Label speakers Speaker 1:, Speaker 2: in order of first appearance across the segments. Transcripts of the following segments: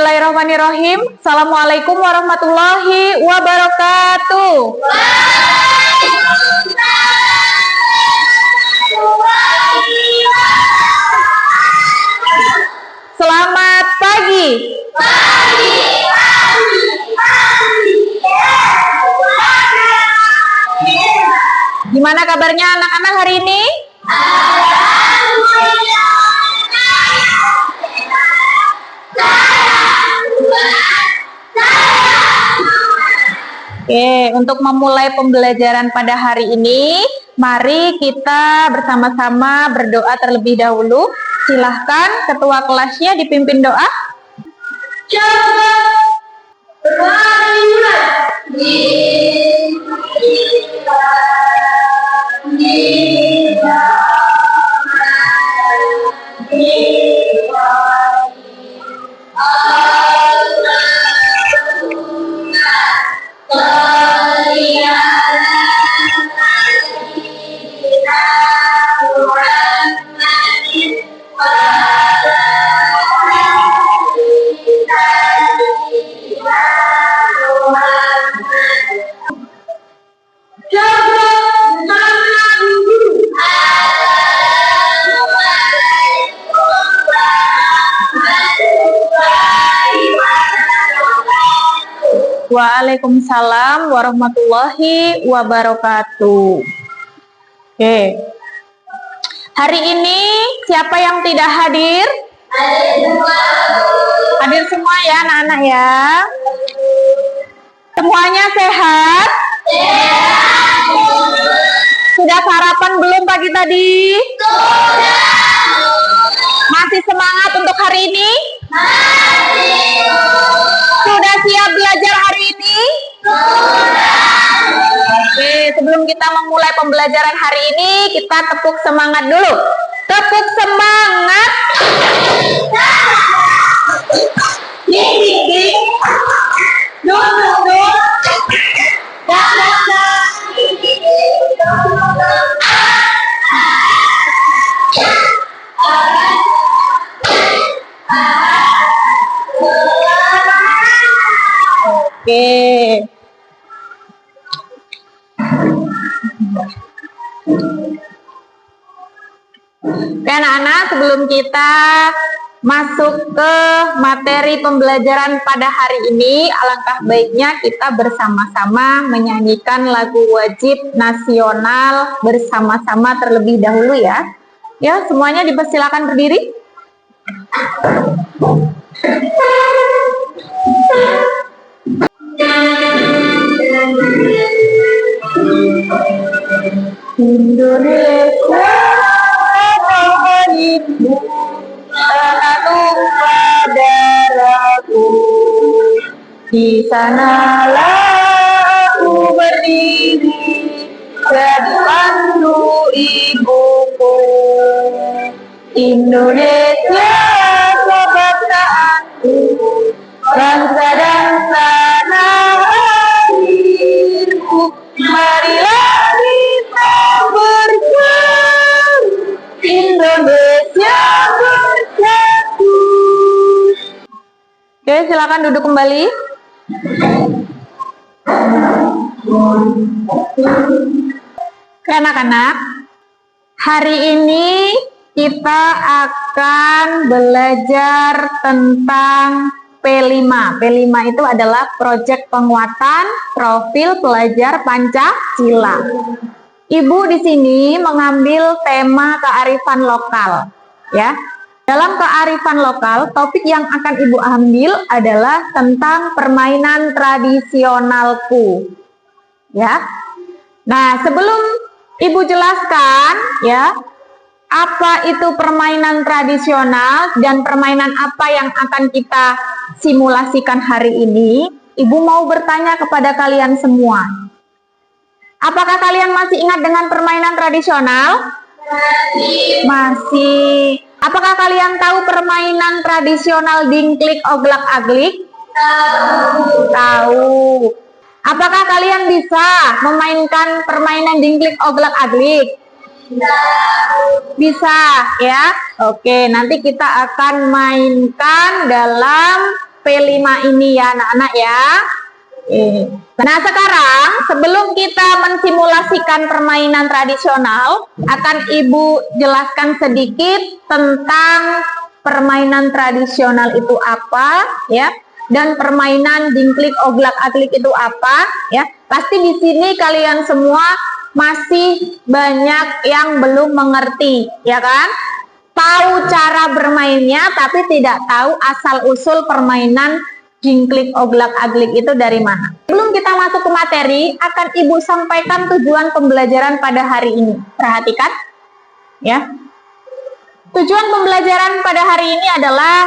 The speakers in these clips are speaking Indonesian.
Speaker 1: Bismillahirrahmanirrahim. Assalamualaikum warahmatullahi wabarakatuh. Selamat pagi. Gimana kabarnya anak-anak hari ini? Oke, untuk memulai pembelajaran pada hari ini, mari kita bersama-sama berdoa terlebih dahulu. Silahkan ketua kelasnya dipimpin doa. Waalaikumsalam warahmatullahi wabarakatuh. Oke. Hari ini siapa yang tidak hadir? Hadir semua ya anak-anak ya. Semuanya sehat? Sudah sarapan belum pagi tadi? Masih semangat untuk hari ini? Sudah siap belajar hari ini? Oke, sebelum kita memulai pembelajaran hari ini, kita tepuk semangat dulu. Tepuk semangat. Oke. Oke anak-anak, sebelum kita masuk ke materi pembelajaran pada hari ini, alangkah baiknya kita bersama-sama menyanyikan lagu wajib nasional bersama-sama terlebih dahulu ya. Ya, semuanya dipersilakan berdiri. Indonesia ibu tanah tumpah darahku, di sanalah aku berdiri jadi pandu ibuku. Indonesia kebanggaanku, bangsa dan tanah airku. Marilah kita berjuang, Indonesia bersatu. Oke, silakan duduk kembali. Oke anak-anak, hari ini kita akan belajar tentang P5. P5 itu adalah proyek penguatan profil pelajar Pancasila. Ibu di sini mengambil tema kearifan lokal, ya. Dalam kearifan lokal, topik yang akan Ibu ambil adalah tentang permainan tradisionalku, ya. Nah, sebelum Ibu jelaskan, ya, apa itu permainan tradisional dan permainan apa yang akan kita simulasikan hari ini, Ibu mau bertanya kepada kalian semua. Apakah kalian masih ingat dengan permainan tradisional? Masih. Apakah kalian tahu permainan tradisional dingklik oglak aglik? Tahu. Apakah kalian bisa memainkan permainan dingklik oglak aglik? Bisa ya. Oke, nanti kita akan mainkan dalam P5 ini ya anak-anak ya. Nah sekarang sebelum kita mensimulasikan permainan tradisional, akan Ibu jelaskan sedikit tentang permainan tradisional itu apa ya, dan permainan dingklik oglak aglik itu apa ya. Pasti di sini kalian semua masih banyak yang belum mengerti ya kan, tahu cara bermainnya tapi tidak tahu asal usul permainan dingklik oglak aglik itu dari mana. Sebelum kita masuk ke materi, akan Ibu sampaikan tujuan pembelajaran pada hari ini. Perhatikan ya. Tujuan pembelajaran pada hari ini adalah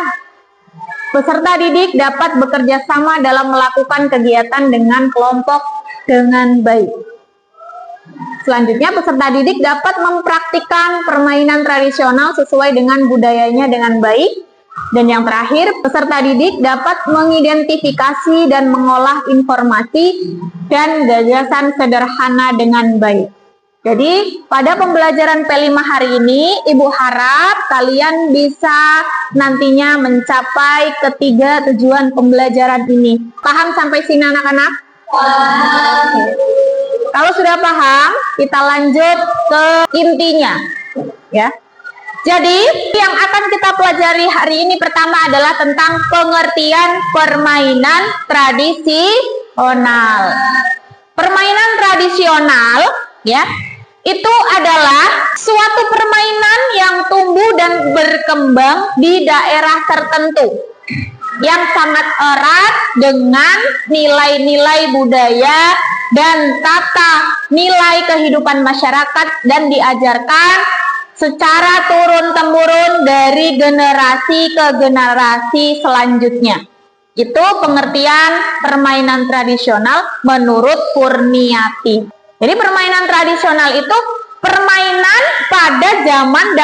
Speaker 1: peserta didik dapat bekerja sama dalam melakukan kegiatan dengan kelompok dengan baik. Selanjutnya, peserta didik dapat mempraktikkan permainan tradisional sesuai dengan budayanya dengan baik. Dan yang terakhir, peserta didik dapat mengidentifikasi dan mengolah informasi dan gagasan sederhana dengan baik. Jadi, pada pembelajaran P5 hari ini, Ibu harap kalian bisa nantinya mencapai ketiga tujuan pembelajaran ini. Paham sampai sini anak-anak? Oke. Kalau sudah paham, kita lanjut ke intinya. Ya. Jadi, yang akan kita pelajari hari ini pertama adalah tentang pengertian permainan tradisional. Permainan tradisional, ya, itu adalah suatu permainan yang tumbuh dan berkembang di daerah tertentu, yang sangat erat dengan nilai-nilai budaya dan tata nilai kehidupan masyarakat dan diajarkan secara turun-temurun dari generasi ke generasi selanjutnya. Itu pengertian permainan tradisional menurut Kurniati. Jadi permainan tradisional itu permainan pada zaman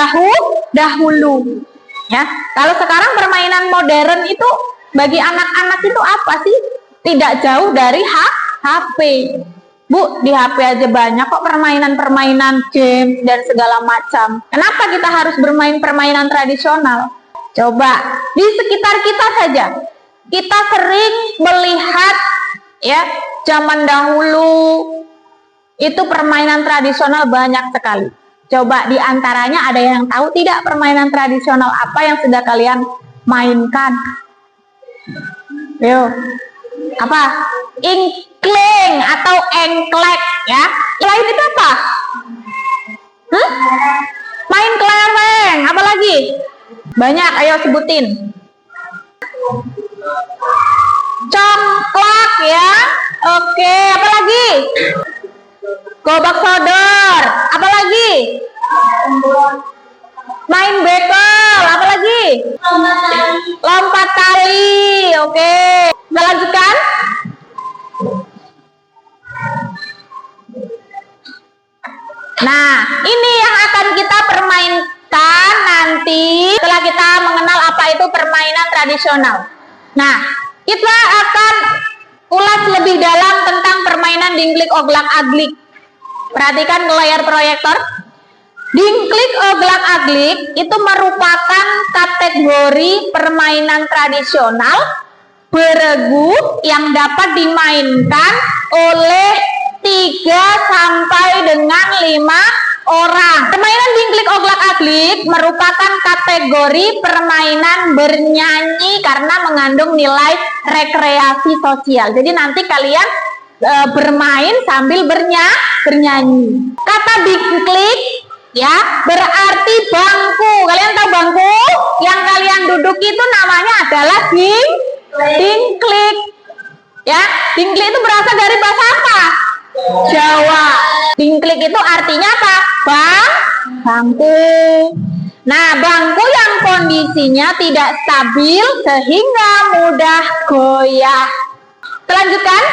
Speaker 1: dahulu. Ya, kalau sekarang permainan modern itu bagi anak-anak itu apa sih? Tidak jauh dari HP. Bu, di HP aja banyak kok permainan-permainan game dan segala macam. Kenapa kita harus bermain permainan tradisional? Coba, di sekitar kita saja. Kita sering melihat ya, zaman dahulu itu permainan tradisional banyak sekali. Coba di antaranya ada yang tahu tidak permainan tradisional apa yang sudah kalian mainkan? Yo. Apa? Ingkling atau engklek ya. Lain itu apa? Main kelereng. Apa lagi? Banyak, ayo sebutin. Congklak ya. Oke, apa lagi? Gobak sodor. Apa lagi? Main bekel. Apa lagi? Lompat tali. Oke. Kita lanjutkan. Nah, ini yang akan kita permainkan nanti setelah kita mengenal apa itu permainan tradisional. Nah, kita akan ulas lebih dalam tentang permainan dingklik oglak aglik. Perhatikan ke layar proyektor. Dingklik oglak aglik itu merupakan kategori permainan tradisional beregu yang dapat dimainkan oleh 3 sampai dengan 5 orang. Permainan dingklik oglak aglik merupakan kategori permainan bernyanyi karena mengandung nilai rekreasi sosial. Jadi nanti kalian bermain sambil bernyanyi. Kata dingklik ya berarti bangku. Kalian tahu bangku? Yang kalian duduk itu namanya adalah dingklik. Ya, dingklik itu berasal dari bahasa apa? Jawa. Dingklik itu artinya apa? Bangku. Nah, bangku yang kondisinya tidak stabil sehingga mudah goyah. Lanjutkan.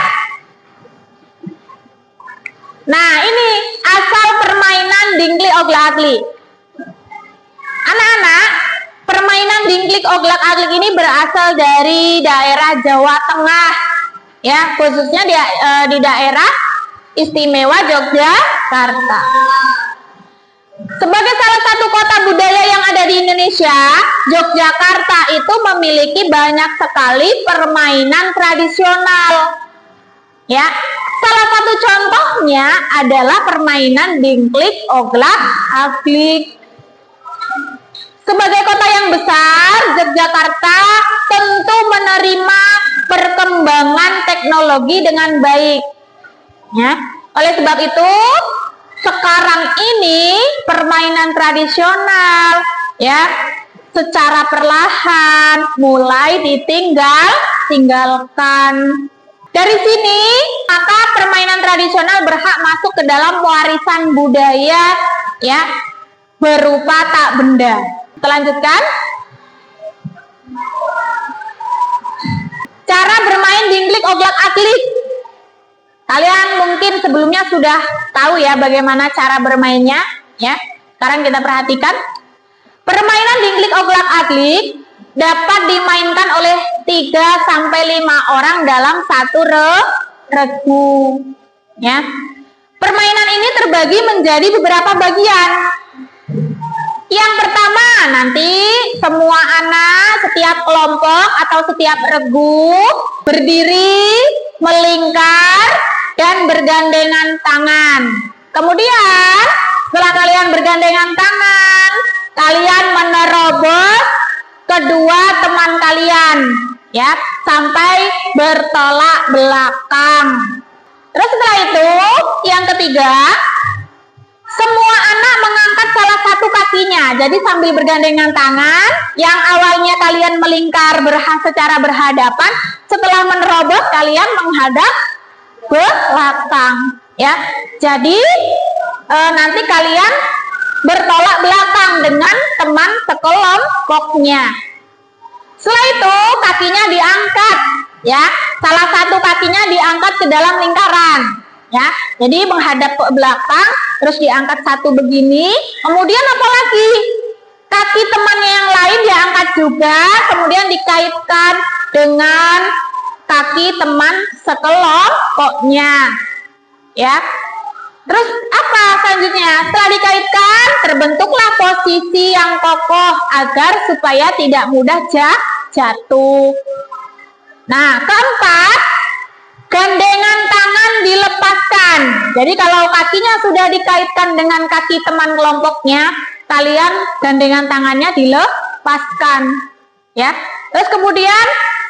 Speaker 1: Nah, ini asal permainan dingklik oglak aglik. Anak-anak, permainan dingklik oglak aglik ini berasal dari daerah Jawa Tengah, ya, khususnya di daerah Istimewa Yogyakarta. Sebagai salah satu kota budaya yang ada di Indonesia, Yogyakarta itu memiliki banyak sekali permainan tradisional. Ya, salah satu contohnya adalah permainan dingklik, oglak, aglik. Sebagai kota yang besar, Yogyakarta tentu menerima perkembangan teknologi dengan baik. Ya, oleh sebab itu, sekarang ini permainan tradisional, ya, secara perlahan mulai ditinggalkan. Dari sini, maka permainan tradisional berhak masuk ke dalam warisan budaya, ya, berupa tak benda. Kita lanjutkan. Cara bermain dingklik, oglak, aglik. Kalian mungkin sebelumnya sudah tahu ya bagaimana cara bermainnya, ya. Sekarang kita perhatikan. Permainan dingklik, oglak, aglik dapat dimainkan oleh 3-5 orang dalam satu regu. Ya. Permainan ini terbagi menjadi beberapa bagian. Yang pertama, nanti semua anak setiap kelompok atau setiap regu berdiri, melingkar, dan bergandengan tangan. Kemudian, setelah kalian bergandengan tangan, kalian menerobos kedua teman kalian, ya, sampai bertolak belakang. Terus setelah itu, yang ketiga, semua anak mengangkat salah satu kakinya. Jadi sambil bergandengan tangan, yang awalnya kalian melingkar secara berhadapan, setelah menerobos kalian menghadap belakang, ya. Jadi nanti kalian bertolak belakang dengan teman sekelompoknya. Setelah itu kakinya diangkat, ya. Salah satu kakinya diangkat ke dalam lingkaran, ya. Jadi menghadap ke belakang, terus diangkat satu begini. Kemudian apa lagi? Kaki temannya yang lain diangkat juga, kemudian dikaitkan dengan kaki teman sekelompoknya, ya. Terus apa selanjutnya? Setelah dikaitkan, terbentuklah posisi yang kokoh agar supaya tidak mudah jatuh. Nah, keempat, gandengan tangan dilepaskan. Jadi kalau kakinya sudah dikaitkan dengan kaki teman kelompoknya, kalian gandengan tangannya dilepaskan, ya. Terus kemudian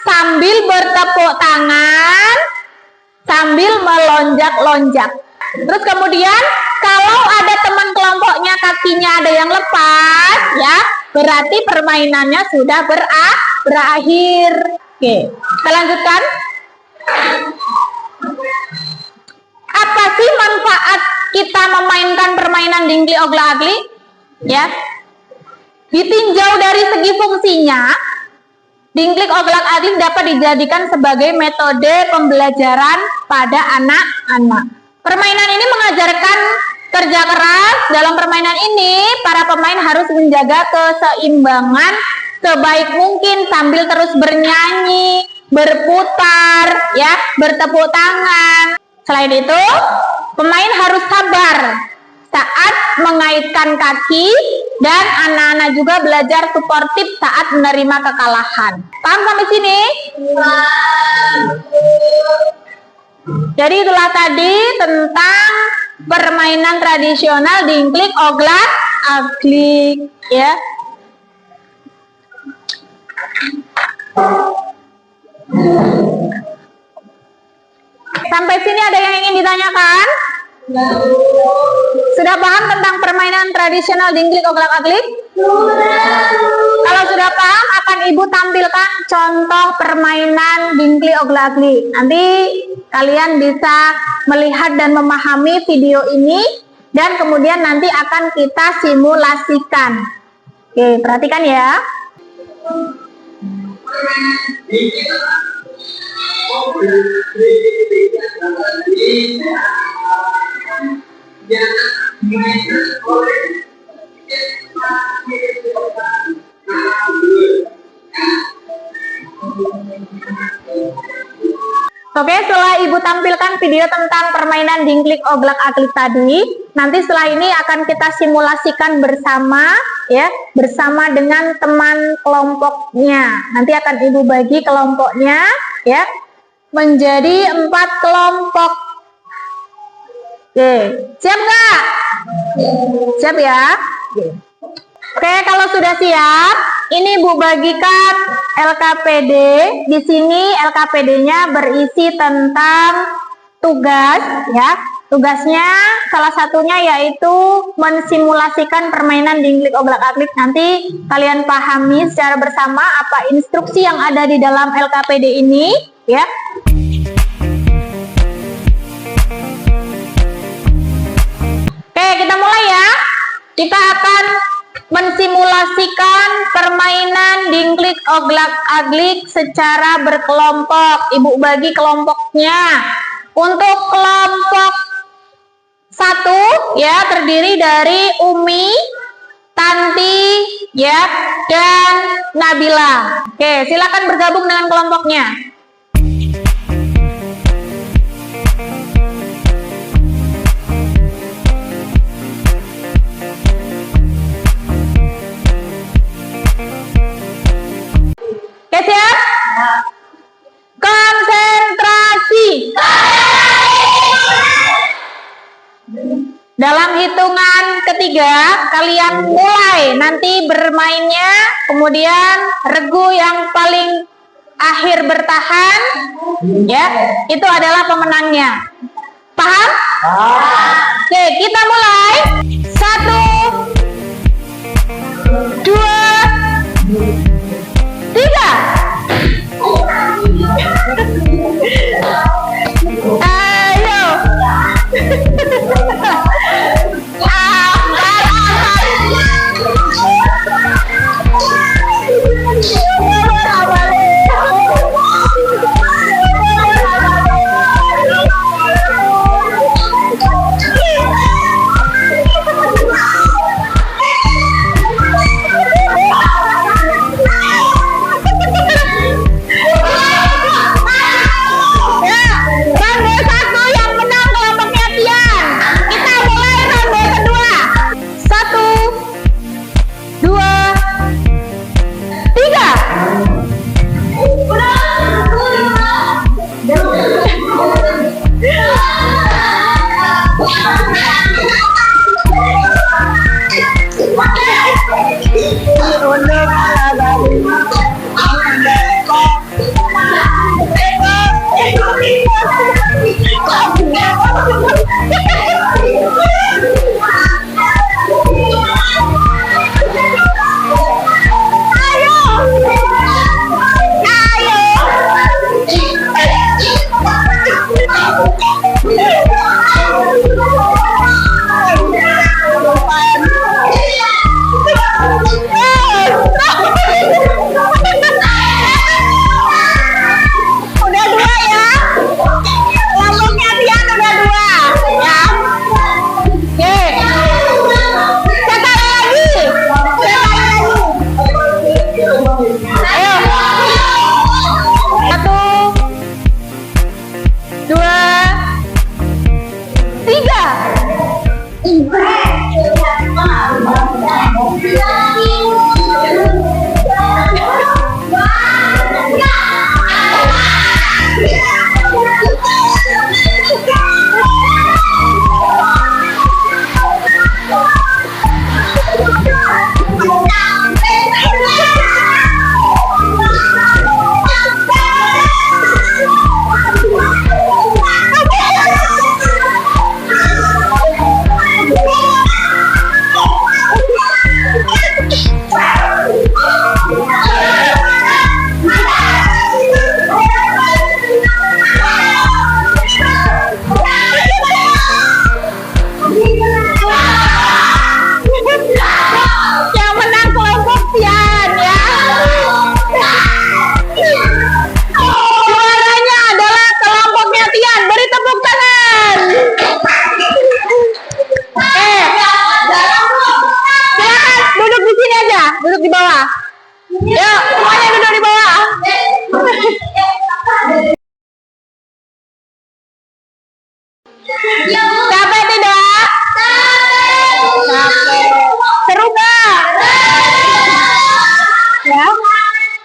Speaker 1: sambil bertepuk tangan, sambil melonjak-lonjak. Terus kemudian kalau ada teman kelompoknya kakinya ada yang lepas, ya, berarti permainannya sudah berakhir. Oke, kita lanjutkan. Apa sih manfaat kita memainkan permainan dingklik, oglak, aglik? Ya, ditinjau dari segi fungsinya, dingklik, oglak, aglik dapat dijadikan sebagai metode pembelajaran pada anak-anak. Permainan ini mengajarkan kerja keras. Dalam permainan ini, para pemain harus menjaga keseimbangan sebaik mungkin sambil terus bernyanyi, berputar, ya, bertepuk tangan. Selain itu, pemain harus sabar saat mengaitkan kaki, dan anak-anak juga belajar suportif saat menerima kekalahan. Paham sampai sini? Jadi itulah tadi tentang permainan tradisional dingklik, oglak, aglik, ya. Sampai sini ada yang ingin ditanyakan? Sudah paham tentang permainan tradisional dingklik, oglak, aglik? Kalau sudah paham, akan Ibu tampilkan contoh permainan dingklik, oglak, aglik. Nanti kalian bisa melihat dan memahami video ini, dan kemudian nanti akan kita simulasikan. Oke, perhatikan ya. Oke, setelah Ibu tampilkan video tentang permainan dingklik, oglak, aglik tadi, Nanti setelah ini akan kita simulasikan bersama, ya, bersama dengan teman kelompoknya. Nanti akan Ibu bagi kelompoknya, ya, menjadi 4 kelompok. Oke, siap nggak? Siap ya? Oke, kalau sudah siap, ini Bu bagikan LKPD. Di sini LKPD-nya berisi tentang tugas, ya. Tugasnya salah satunya yaitu mensimulasikan permainan dingklik oglak-aglik. Nanti kalian pahami secara bersama apa instruksi yang ada di dalam LKPD ini, ya. Oke, kita mulai ya. Kita akan mensimulasikan permainan dingklik oglak-aglik secara berkelompok. Ibu bagi kelompoknya. Untuk kelompok 1, ya, terdiri dari Umi, Tanti, ya, dan Nabila. Oke, silakan bergabung dengan kelompoknya. Oke, siap? Konsentrasi. Dalam hitungan ketiga, kalian mulai nanti bermainnya, kemudian regu yang paling akhir bertahan, ya, itu adalah pemenangnya. Paham? Oke, kita mulai. 1, 2, 3. Ayo. Oke. Seru nggak? Ya.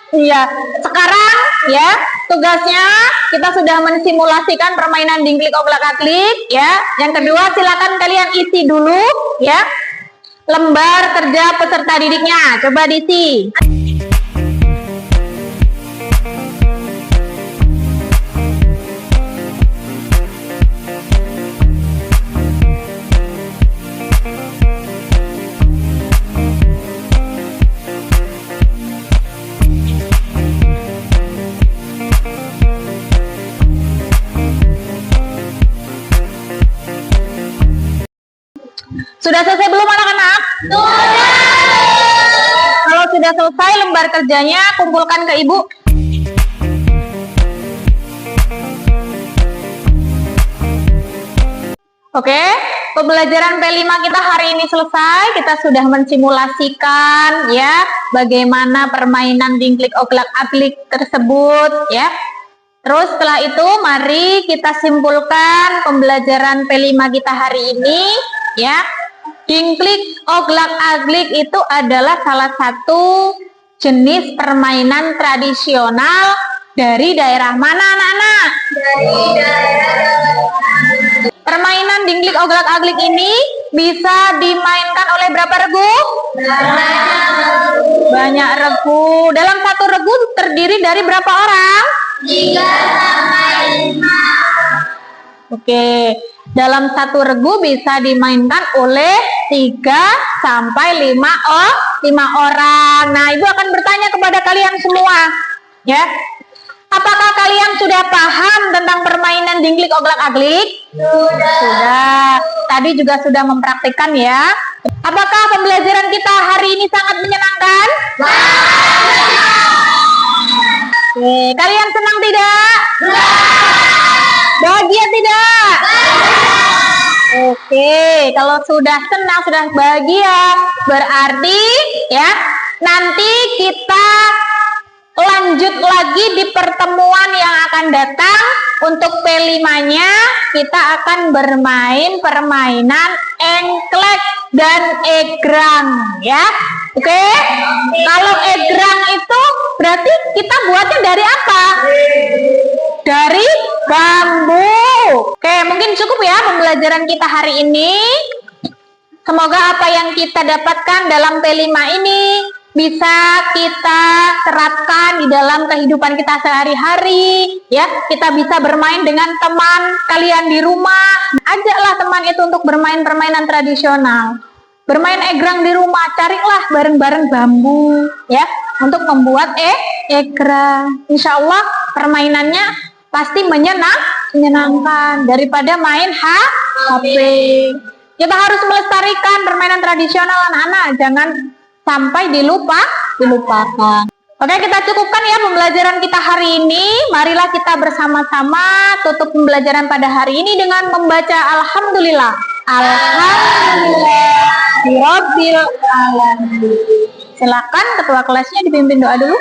Speaker 1: Iya. Sekarang ya tugasnya kita sudah mensimulasikan permainan dingklik oglak aglik ya. Yang kedua silakan kalian isi dulu ya lembar kerja peserta didiknya. Coba diisi. Sudah selesai belum anak-anak? Sudah. Kalau sudah selesai lembar kerjanya kumpulkan ke ibu. Oke, pembelajaran P5 kita hari ini selesai. Kita sudah mensimulasikan ya bagaimana permainan dingklik oglak aglik tersebut ya. Terus setelah itu mari kita simpulkan pembelajaran P5 kita hari ini ya. Dingklik oglak aglik itu adalah salah satu jenis permainan tradisional dari daerah mana anak-anak? Dari daerah. Permainan dingklik oglak aglik ini bisa dimainkan oleh berapa regu? Banyak regu. Dalam satu regu terdiri dari berapa orang? 3 sampai 5. Oke. Dalam satu regu bisa dimainkan oleh 3 sampai 5 orang. Nah, Ibu akan bertanya kepada kalian semua, ya. Apakah kalian sudah paham tentang permainan dingklik oglak aglik? Sudah. Tadi juga sudah mempraktikkan ya. Apakah pembelajaran kita hari ini sangat menyenangkan? Oke, kalian senang tidak? Bahagia tidak? Oke, kalau sudah senang, sudah bahagia, berarti ya nanti kita lanjut lagi di pertemuan yang akan datang. Untuk P5-nya kita akan bermain permainan engklek dan egrang ya. Oke? Kalau egrang itu berarti kita buatnya dari apa? Dari bambu. Oke, mungkin cukup ya pembelajaran kita hari ini. Semoga apa yang kita dapatkan dalam P5 ini bisa kita terapkan di dalam kehidupan kita sehari-hari ya. Kita bisa bermain dengan teman kalian di rumah. Ajaklah teman itu untuk bermain permainan tradisional. Bermain egrang di rumah, carilah bareng-bareng bambu ya untuk membuat egrang. Insya Allah permainannya pasti menyenangkan daripada main HP. Kita harus melestarikan permainan tradisional anak-anak, jangan sampai dilupakan. Oke, kita cukupkan ya pembelajaran kita hari ini. Marilah kita bersama-sama tutup pembelajaran pada hari ini dengan membaca Alhamdulillah. Alhamdulillah Rabbil Alamin. Silakan ketua kelasnya dipimpin doa dulu.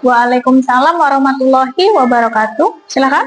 Speaker 1: Waalaikumsalam warahmatullahi wabarakatuh. Silakan.